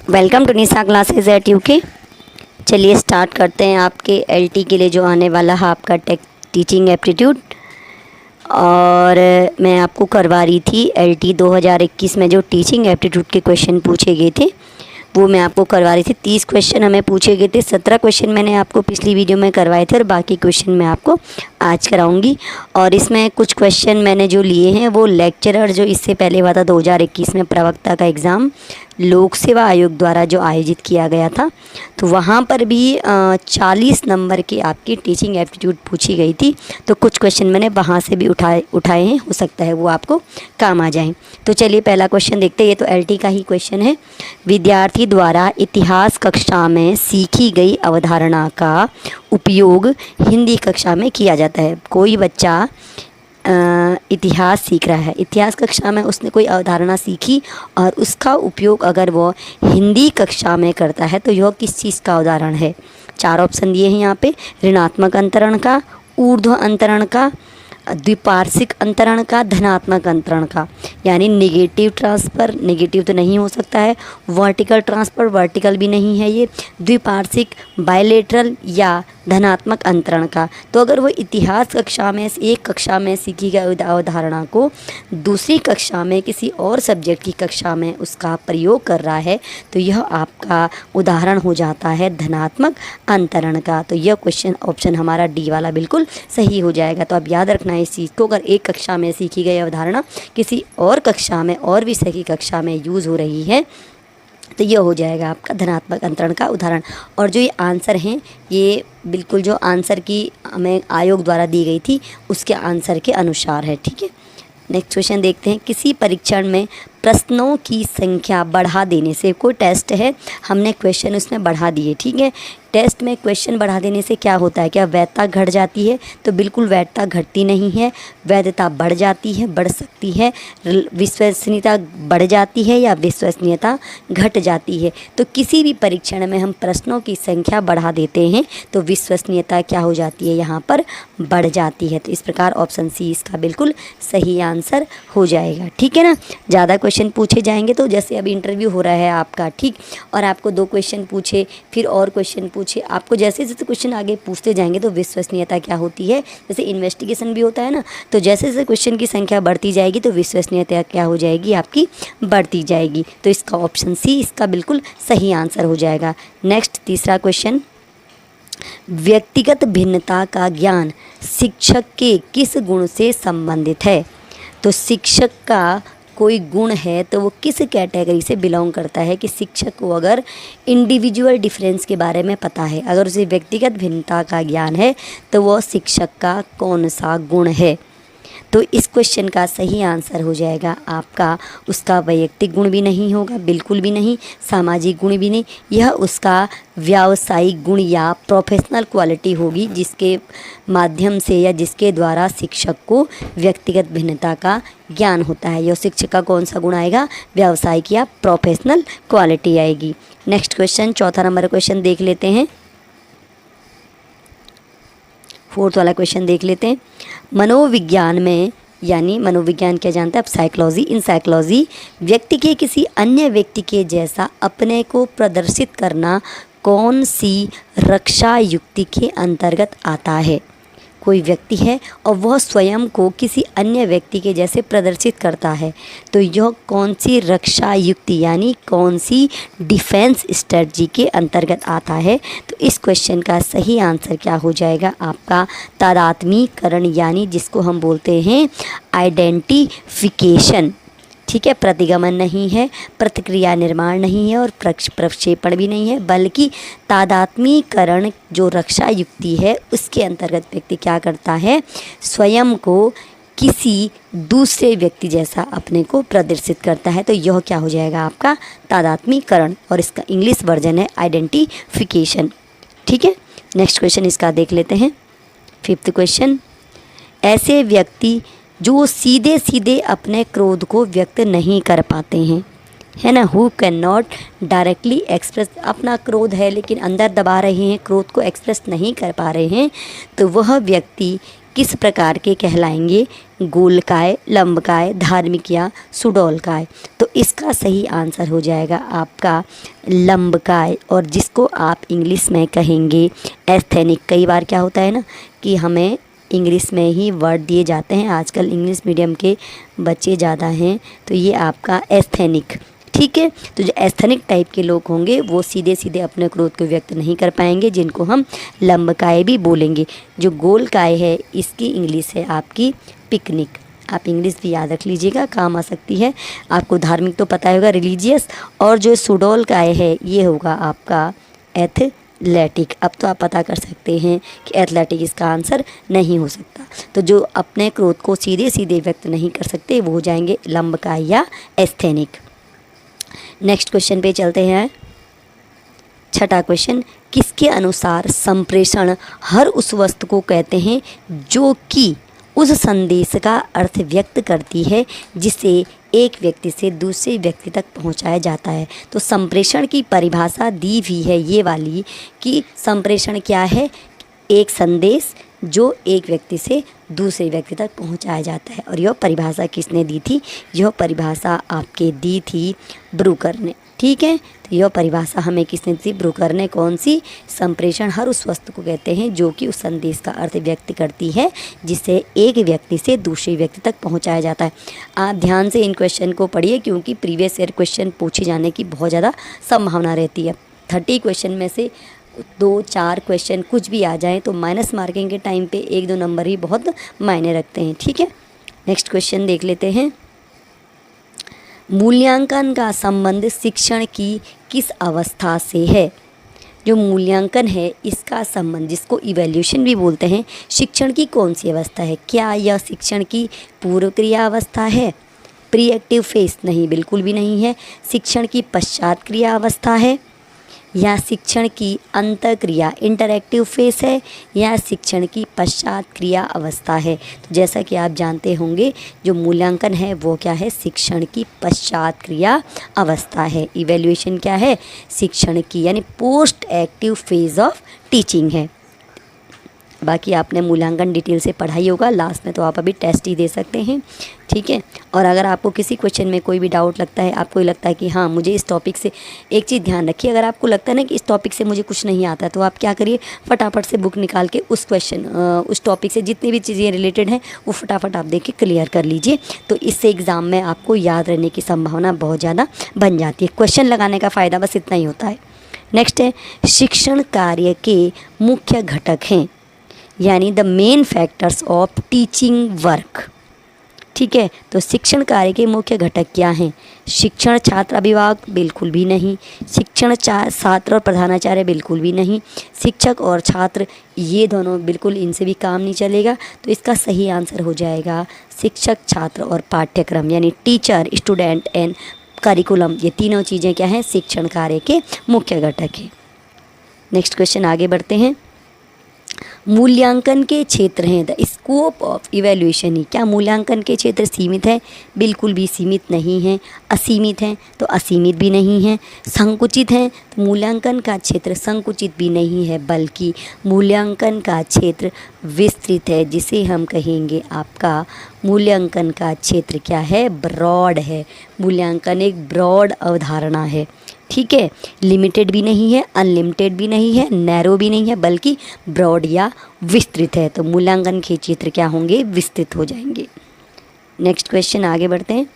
Welcome to Nisha classes at UK. चलिए start करते हैं आपके एलटी के लिए जो आने वाला है आपका टीचिंग एप्टीट्यूड। और मैं आपको करवा रही थी एलटी 2021 में जो टीचिंग एप्टीट्यूड के क्वेश्चन पूछे गए थे वो मैं आपको करवा रही थी। 30 क्वेश्चन हमें पूछे गए थे, 17 क्वेश्चन मैंने आपको पिछली वीडियो में करवाए थे और बाकी क्वेश्चन मैं आपको आज कराऊंगी। और इसमें कुछ क्वेश्चन मैंने जो लिए हैं वो लेक्चरर जो इससे पहले हुआ था 2021 में प्रवक्ता का एग्ज़ाम लोक सेवा आयोग द्वारा जो आयोजित किया गया था, तो वहाँ पर भी 40 नंबर की आपकी टीचिंग एप्टीट्यूड पूछी गई थी। तो कुछ क्वेश्चन मैंने वहाँ से भी उठाए हैं, हो सकता है वो आपको काम आ जाएं। तो चलिए पहला क्वेश्चन देखते हैं। ये तो एलटी का ही क्वेश्चन है। विद्यार्थी द्वारा इतिहास कक्षा में सीखी गई अवधारणा का उपयोग हिंदी कक्षा में किया जाता है। कोई बच्चा इतिहास सीख रहा है, इतिहास कक्षा में उसने कोई अवधारणा सीखी और उसका उपयोग अगर वो हिंदी कक्षा में करता है तो यह किस चीज़ का उदाहरण है। 4 ऑप्शन दिए हैं यहाँ पे। ऋणात्मक अंतरण का, ऊर्ध्व अंतरण का, द्विपार्श्विक अंतरण का, धनात्मक अंतरण का। यानी नेगेटिव ट्रांसफ़र, नेगेटिव तो नहीं हो सकता है। वर्टिकल ट्रांसफ़र, वर्टिकल भी नहीं है ये। द्विपार्श्विक, बायलेटरल या धनात्मक अंतरण का। तो अगर वो इतिहास कक्षा में एक कक्षा में सीखी गई अवधारणा को दूसरी कक्षा में किसी और सब्जेक्ट की कक्षा में उसका प्रयोग कर रहा है तो यह आपका उदाहरण हो जाता है धनात्मक अंतरण का। तो यह क्वेश्चन ऑप्शन हमारा डी वाला बिल्कुल सही हो जाएगा। तो अब याद रखना है इस चीज़ को, अगर एक कक्षा में सीखी गई अवधारणा किसी और कक्षा में और विषय की कक्षा में यूज़ हो रही है तो ये हो जाएगा आपका धनात्मक अंतरण का उदाहरण। और जो ये आंसर हैं ये बिल्कुल जो आंसर की हमें आयोग द्वारा दी गई थी उसके आंसर के अनुसार है। ठीक है, नेक्स्ट क्वेश्चन देखते हैं। किसी परीक्षण में प्रश्नों की संख्या बढ़ा देने से, कोई टेस्ट है हमने क्वेश्चन उसमें बढ़ा दिए, ठीक है। टेस्ट में क्वेश्चन बढ़ा देने से क्या होता है, क्या वैधता घट जाती है? तो बिल्कुल वैधता घटती नहीं है, वैधता बढ़ जाती है, बढ़ सकती है। विश्वसनीयता बढ़ जाती है या विश्वसनीयता घट जाती है। तो किसी भी परीक्षण में हम प्रश्नों की संख्या बढ़ा देते हैं तो विश्वसनीयता क्या हो जाती है, यहाँ पर बढ़ जाती है। तो इस प्रकार ऑप्शन सी इसका बिल्कुल सही आंसर हो जाएगा। ठीक है ना। ज़्यादा क्वेश्चन पूछे जाएंगे तो जैसे अब इंटरव्यू हो रहा है आपका, ठीक, और आपको 2 क्वेश्चन पूछे फिर और क्वेश्चन पूछे, आपको जैसे जैसे क्वेश्चन आगे पूछते जाएंगे तो विश्वसनीयता क्या होती है, जैसे इन्वेस्टिगेशन भी होता है ना, तो जैसे जैसे क्वेश्चन की संख्या बढ़ती जाएगी तो विश्वसनीयता क्या हो जाएगी आपकी, बढ़ती जाएगी। तो इसका ऑप्शन सी इसका बिल्कुल सही आंसर हो जाएगा। नेक्स्ट तीसरा क्वेश्चन, व्यक्तिगत भिन्नता का ज्ञान शिक्षक के किस गुण से संबंधित है? तो शिक्षक का कोई गुण है तो वो किस कैटेगरी से बिलोंग करता है कि शिक्षक को अगर इंडिविजुअल डिफरेंस के बारे में पता है, अगर उसे व्यक्तिगत भिन्नता का ज्ञान है तो वो शिक्षक का कौन सा गुण है? तो इस क्वेश्चन का सही आंसर हो जाएगा आपका, उसका वैयक्तिक गुण भी नहीं होगा, बिल्कुल भी नहीं, सामाजिक गुण भी नहीं, यह उसका व्यावसायिक गुण या प्रोफेशनल क्वालिटी होगी जिसके माध्यम से या जिसके द्वारा शिक्षक को व्यक्तिगत भिन्नता का ज्ञान होता है। यह शिक्षक का कौन सा गुण आएगा, व्यावसायिक या प्रोफेशनल क्वालिटी आएगी। नेक्स्ट क्वेश्चन, चौथा नंबर क्वेश्चन देख लेते हैं। 4th वाला क्वेश्चन देख लेते हैं। मनोविज्ञान में, यानी मनोविज्ञान क्या जानता है आप, साइकोलॉजी, इन साइकोलॉजी व्यक्ति के किसी अन्य व्यक्ति के जैसा अपने को प्रदर्शित करना कौन सी रक्षा युक्ति के अंतर्गत आता है? कोई व्यक्ति है और वह स्वयं को किसी अन्य व्यक्ति के जैसे प्रदर्शित करता है तो यह कौन सी रक्षा युक्ति यानी कौन सी डिफेंस स्ट्रेटजी के अंतर्गत आता है? तो इस क्वेश्चन का सही आंसर क्या हो जाएगा आपका, तादात्म्यीकरण, यानी जिसको हम बोलते हैं आइडेंटिफिकेशन। ठीक है, प्रतिगमन नहीं है, प्रतिक्रिया निर्माण नहीं है और प्रक्षेपण भी नहीं है, बल्कि तादात्म्यीकरण जो रक्षा युक्ति है उसके अंतर्गत व्यक्ति क्या करता है, स्वयं को किसी दूसरे व्यक्ति जैसा अपने को प्रदर्शित करता है। तो यह क्या हो जाएगा आपका, तादात्म्यीकरण, और इसका इंग्लिश वर्जन है आइडेंटिफिकेशन। ठीक है, नेक्स्ट क्वेश्चन इसका देख लेते हैं। 5th क्वेश्चन, ऐसे व्यक्ति जो सीधे सीधे अपने क्रोध को व्यक्त नहीं कर पाते हैं, है ना, who can not directly express, अपना क्रोध है लेकिन अंदर दबा रहे हैं, क्रोध को एक्सप्रेस नहीं कर पा रहे हैं, तो वह व्यक्ति किस प्रकार के कहलाएंगे? गोलकाय, लंबकाय, धार्मिक या सुडौलकाय। तो इसका सही आंसर हो जाएगा आपका लंबकाय, और जिसको आप इंग्लिश में कहेंगे एस्थेनिक। कई बार क्या होता है ना कि हमें इंग्लिश में ही वर्ड दिए जाते हैं, आजकल इंग्लिश मीडियम के बच्चे ज़्यादा हैं, तो ये आपका एस्थेनिक। ठीक है, तो जो एस्थेनिक टाइप के लोग होंगे वो सीधे सीधे अपने क्रोध को व्यक्त नहीं कर पाएंगे, जिनको हम लंबकाय भी बोलेंगे। जो गोलकाय है इसकी इंग्लिश है आपकी पिकनिक। आप इंग्लिश भी याद रख लीजिएगा, काम आ सकती है। आपको धार्मिक तो पता होगा, रिलीजियस, और जो सुडौलकाय है ये होगा आपका एथलेटिक। अब तो आप पता कर सकते हैं कि एथलेटिक इसका आंसर नहीं हो सकता। तो जो अपने क्रोध को सीधे सीधे व्यक्त नहीं कर सकते वो हो जाएंगे लंबकाय या एस्थेनिक। नेक्स्ट क्वेश्चन पे चलते हैं। छठा क्वेश्चन, किसके अनुसार संप्रेषण हर उस वस्तु को कहते हैं जो कि उस संदेश का अर्थ व्यक्त करती है जिसे एक व्यक्ति से दूसरे व्यक्ति तक पहुंचाया जाता है। तो संप्रेषण की परिभाषा दी हुई है ये वाली कि संप्रेषण क्या है? एक संदेश जो एक व्यक्ति से दूसरे व्यक्ति तक पहुंचाया जाता है। और यह परिभाषा किसने दी थी? यह परिभाषा आपके दी थी ब्रूकर ने। ठीक है, तो यह परिभाषा हमें किसने दी? ब्रूकर ने। कौन सी? संप्रेषण हर उस वस्तु को कहते हैं जो कि उस संदेश का अर्थ व्यक्त करती है जिसे एक व्यक्ति से दूसरे व्यक्ति तक पहुंचाया जाता है। आप ध्यान से इन क्वेश्चन को पढ़िए क्योंकि प्रीवियस ईयर क्वेश्चन पूछे जाने की बहुत ज़्यादा संभावना रहती है। 30 क्वेश्चन में से 2-4 क्वेश्चन कुछ भी आ जाएं तो माइनस मार्किंग के टाइम पे 1-2 नंबर ही बहुत मायने रखते हैं। ठीक है, नेक्स्ट क्वेश्चन देख लेते हैं। मूल्यांकन का संबंध शिक्षण की किस अवस्था से है? जो मूल्यांकन है इसका संबंध, जिसको इवैल्यूएशन भी बोलते हैं, शिक्षण की कौन सी अवस्था है? क्या यह शिक्षण की पूर्व क्रिया अवस्था है? Pre active phase? नहीं, बिल्कुल भी नहीं है। शिक्षण की पश्चात क्रिया अवस्था है, या शिक्षण की अंत क्रिया इंटरएक्टिव फेस है, या शिक्षण की पश्चात क्रिया अवस्था है? तो जैसा कि आप जानते होंगे जो मूल्यांकन है वो क्या है? शिक्षण की पश्चात क्रिया अवस्था है। इवैल्यूएशन क्या है? शिक्षण की यानी post active phase of teaching है। बाकी आपने मूल्यांकन डिटेल से पढ़ा ही होगा, लास्ट में तो आप अभी टेस्ट ही दे सकते हैं। ठीक है, और अगर आपको किसी क्वेश्चन में कोई भी डाउट लगता है, आपको लगता है कि हाँ मुझे इस टॉपिक से, एक चीज़ ध्यान रखिए, अगर आपको लगता है ना कि इस टॉपिक से मुझे कुछ नहीं आता तो आप क्या करिए, फटाफट से बुक निकाल के उस क्वेश्चन उस टॉपिक से जितनी भी चीज़ें रिलेटेड हैं वो फटाफट आप देख के क्लियर कर लीजिए। तो इससे एग्ज़ाम में आपको याद रहने की संभावना बहुत ज़्यादा बन जाती है। क्वेश्चन लगाने का फ़ायदा बस इतना ही होता है। नेक्स्ट है, शिक्षण कार्य के मुख्य घटक हैं, यानी the main factors of teaching work. ठीक है, तो शिक्षण कार्य के मुख्य घटक क्या हैं? शिक्षण छात्र अभिभावक? बिल्कुल भी नहीं। शिक्षण छात्र और प्रधानाचार्य? बिल्कुल भी नहीं। शिक्षक और छात्र? ये दोनों बिल्कुल, इनसे भी काम नहीं चलेगा। तो इसका सही आंसर हो जाएगा शिक्षक, छात्र और पाठ्यक्रम, यानी टीचर, स्टूडेंट एंड करिकुलम। ये तीनों चीज़ें क्या हैं? शिक्षण कार्य के मुख्य घटक हैं। नेक्स्ट क्वेश्चन आगे बढ़ते हैं। मूल्यांकन के क्षेत्र हैं, द स्कोप ऑफ इवैल्यूएशन ही। क्या मूल्यांकन के क्षेत्र सीमित है? बिल्कुल भी सीमित नहीं है। असीमित हैं तो असीमित भी नहीं है। संकुचित हैं तो मूल्यांकन का क्षेत्र संकुचित भी नहीं है, बल्कि मूल्यांकन का क्षेत्र विस्तृत है, जिसे हम कहेंगे आपका मूल्यांकन का क्षेत्र क्या है? ब्रॉड है। मूल्यांकन एक ब्रॉड अवधारणा है। ठीक है, लिमिटेड भी नहीं है, अनलिमिटेड भी नहीं है, नैरो भी नहीं है, बल्कि ब्रॉड या विस्तृत है। तो मूल्यांकन के क्षेत्र क्या होंगे? विस्तृत हो जाएंगे। नेक्स्ट क्वेश्चन आगे बढ़ते हैं।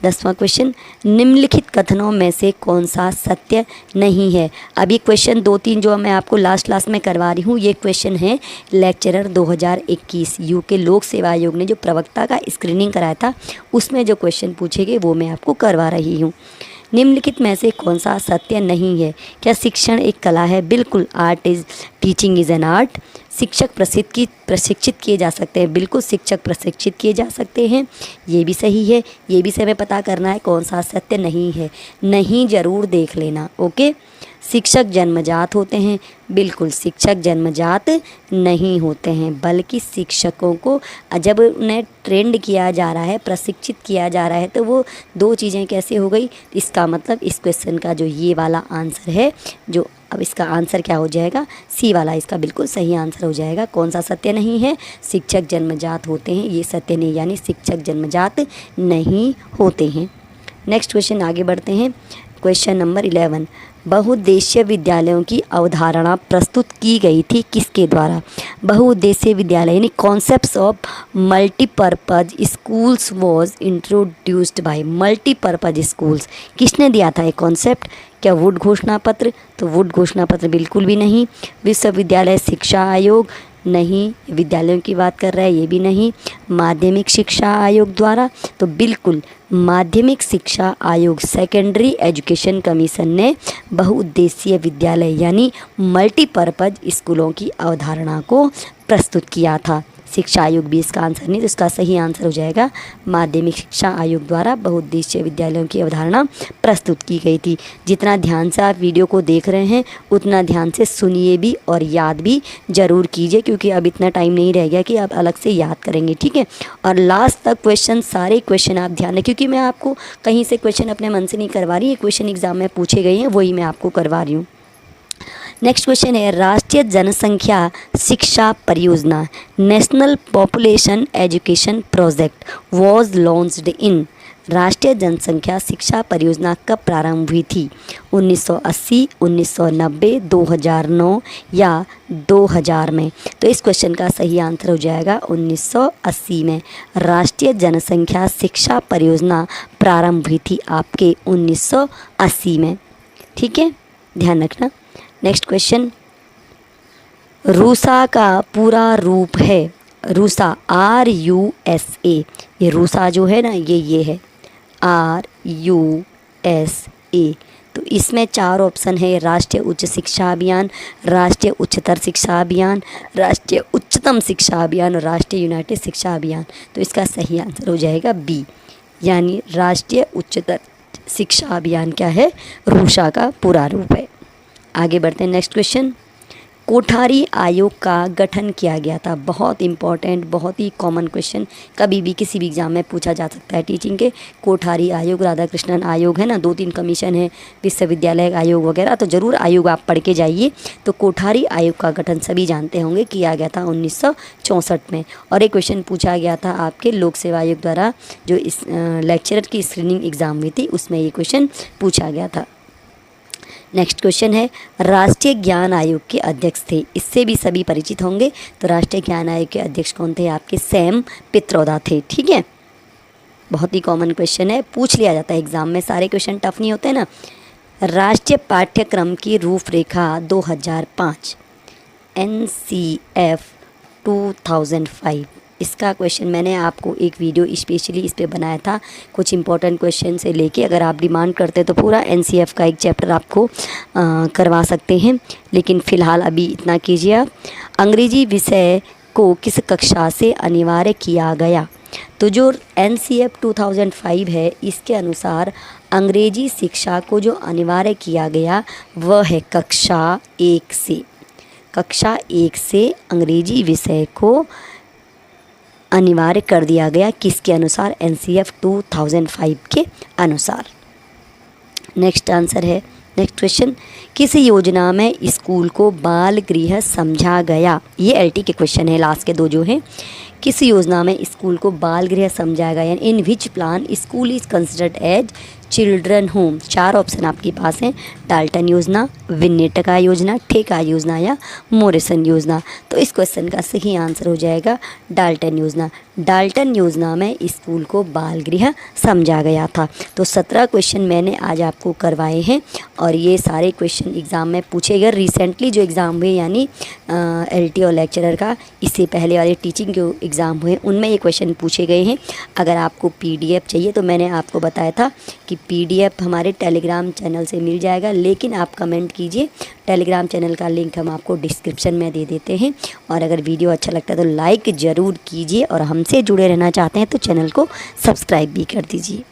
10वां क्वेश्चन, निम्नलिखित कथनों में से कौन सा सत्य नहीं है? अब ये क्वेश्चन 2-3 जो मैं आपको लास्ट में करवा रही हूँ, ये क्वेश्चन है लेक्चरर 2021 यूके लोक सेवा आयोग ने जो प्रवक्ता का स्क्रीनिंग कराया था उसमें जो क्वेश्चन पूछे गए वो मैं आपको करवा रही हूँ। निम्नलिखित में से कौन सा सत्य नहीं है? क्या शिक्षण एक कला है? बिल्कुल। Teaching is an art. शिक्षक प्रशिक्षित किए जा सकते हैं? बिल्कुल, शिक्षक प्रशिक्षित किए जा सकते हैं। ये भी सही है। ये भी से हमें पता करना है कौन सा सत्य नहीं है। नहीं ज़रूर देख लेना। ओके, शिक्षक जन्मजात होते हैं? बिल्कुल, शिक्षक जन्मजात नहीं होते हैं, बल्कि शिक्षकों को जब उन्हें ट्रेंड किया जा रहा है, प्रशिक्षित किया जा रहा है, तो वो दो चीज़ें कैसे हो गई? इसका मतलब इस क्वेश्चन का जो ये वाला आंसर है, जो अब इसका आंसर क्या हो जाएगा? सी वाला इसका बिल्कुल सही आंसर हो जाएगा। कौन सा सत्य नहीं है? शिक्षक जन्मजात होते हैं, ये सत्य नहीं, यानी शिक्षक जन्मजात नहीं होते हैं। नेक्स्ट क्वेश्चन आगे बढ़ते हैं। क्वेश्चन नंबर 11, बहुउद्देशीय विद्यालयों की अवधारणा प्रस्तुत की गई थी किसके द्वारा? बहुउद्देशीय विद्यालय यानी concepts of multipurpose schools was introduced by. Multipurpose schools किसने दिया था ये कॉन्सेप्ट? क्या वुड घोषणा पत्र? तो वुड घोषणा पत्र बिल्कुल भी नहीं। विश्वविद्यालय शिक्षा आयोग? नहीं। विद्यालयों की बात कर रहा है, ये भी नहीं। माध्यमिक शिक्षा आयोग द्वारा? तो बिल्कुल माध्यमिक शिक्षा आयोग, सेकेंडरी एजुकेशन कमीशन ने बहुउद्देशीय विद्यालय यानी मल्टीपर्पज स्कूलों की अवधारणा को प्रस्तुत किया था। शिक्षा आयोग भी इसका आंसर नहीं, तो इसका सही आंसर हो जाएगा माध्यमिक शिक्षा आयोग द्वारा बहुउद्देशीय विद्यालयों की अवधारणा प्रस्तुत की गई थी। जितना ध्यान से आप वीडियो को देख रहे हैं उतना ध्यान से सुनिए भी और याद भी ज़रूर कीजिए, क्योंकि अब इतना टाइम नहीं रह गया कि आप अलग से याद करेंगे, ठीक है। और लास्ट तक क्वेश्चन, सारे क्वेश्चन आप ध्यान रखें, क्योंकि मैं आपको कहीं से क्वेश्चन अपने मन से नहीं करवा रही, ये क्वेश्चन एग्जाम में पूछे गए हैं, वही मैं आपको करवा रही हूँ। नेक्स्ट क्वेश्चन है, राष्ट्रीय जनसंख्या शिक्षा परियोजना national population education project was launched in. राष्ट्रीय जनसंख्या शिक्षा परियोजना कब प्रारंभ हुई थी? 1980, 1990, 2009 या 2000 में? तो इस क्वेश्चन का सही आंसर हो जाएगा 1980 में। राष्ट्रीय जनसंख्या शिक्षा परियोजना प्रारंभ हुई थी आपके 1980 में, ठीक है, ध्यान रखना। नेक्स्ट क्वेश्चन, रूसा का पूरा रूप है? रूसा RUSA, ये रूसा जो है ना, ये है RUSA। तो इसमें 4 ऑप्शन है, राष्ट्रीय उच्च शिक्षा अभियान, राष्ट्रीय उच्चतर शिक्षा अभियान, राष्ट्रीय उच्चतम शिक्षा अभियान और राष्ट्रीय यूनाइटेड शिक्षा अभियान। तो इसका सही आंसर हो जाएगा B, यानी राष्ट्रीय उच्चतर शिक्षा अभियान क्या है? रूसा का पूरा रूप है। आगे बढ़ते हैं। नेक्स्ट क्वेश्चन, कोठारी आयोग का गठन किया गया था? बहुत इंपॉर्टेंट, बहुत ही कॉमन क्वेश्चन, कभी भी किसी भी एग्जाम में पूछा जा सकता है टीचिंग के। कोठारी आयोग, राधाकृष्णन आयोग है ना, 2-3 कमीशन है, विश्वविद्यालय आयोग वगैरह, तो ज़रूर आयोग आप पढ़ के जाइए। तो कोठारी आयोग का गठन सभी जानते होंगे किया गया था 1964 में। और एक क्वेश्चन पूछा गया था आपके लोक सेवा आयोग द्वारा, जो इस लेक्चरर की स्क्रीनिंग एग्ज़ाम हुई थी उसमें ये क्वेश्चन पूछा गया था। नेक्स्ट क्वेश्चन है, राष्ट्रीय ज्ञान आयोग के अध्यक्ष थे? इससे भी सभी परिचित होंगे। तो राष्ट्रीय ज्ञान आयोग के अध्यक्ष कौन थे? आपके सैम पित्रोदा थे, ठीक है। बहुत ही कॉमन क्वेश्चन है, पूछ लिया जाता है एग्जाम में, सारे क्वेश्चन टफ नहीं होते ना। राष्ट्रीय पाठ्यक्रम की रूपरेखा 2005 NCF 2005, इसका क्वेश्चन मैंने आपको एक वीडियो स्पेशली इस पे बनाया था, कुछ इंपॉर्टेंट क्वेश्चन से लेके। अगर आप डिमांड करते तो पूरा NCF का एक चैप्टर आपको करवा सकते हैं, लेकिन फ़िलहाल अभी इतना कीजिए आप। अंग्रेजी विषय को किस कक्षा से अनिवार्य किया गया? तो जो NCF 2005 है, इसके अनुसार अंग्रेजी शिक्षा को जो अनिवार्य किया गया वह है कक्षा 1 से। कक्षा 1 से अंग्रेजी विषय को अनिवार्य कर दिया गया, किसके अनुसार? NCF 2005 के अनुसार। नेक्स्ट आंसर है, नेक्स्ट क्वेश्चन, किस योजना में स्कूल को बाल गृह समझा गया? ये LT के क्वेश्चन है, लास्ट के 2 जो हैं। किस योजना में स्कूल को बाल गृह समझा गया? In which plan school is considered as children home? 4 option आपके पास हैं, डाल्टन योजना, विन्नेटका योजना, ठेका योजना या मोरिसन योजना। तो इस क्वेश्चन का सही आंसर हो जाएगा डाल्टन योजना। डाल्टन योजना में स्कूल को बाल गृह समझा गया था। तो 17 क्वेश्चन मैंने आज आपको करवाए हैं और ये सारे क्वेश्चन एग्ज़ाम में पूछे गए। रिसेंटली जो एग्ज़ाम हुए यानी LT और लेक्चरर का, इससे पहले वाले टीचिंग जो एग्ज़ाम हुए उनमें ये क्वेश्चन पूछे गए हैं। अगर आपको PDF चाहिए तो मैंने आपको बताया था कि PDF हमारे टेलीग्राम चैनल से मिल जाएगा, लेकिन आप कमेंट कीजिए, टेलीग्राम चैनल का लिंक हम आपको डिस्क्रिप्शन में दे देते हैं। और अगर वीडियो अच्छा लगता है तो लाइक ज़रूर कीजिए और हमसे जुड़े रहना चाहते हैं तो चैनल को सब्सक्राइब भी कर दीजिए।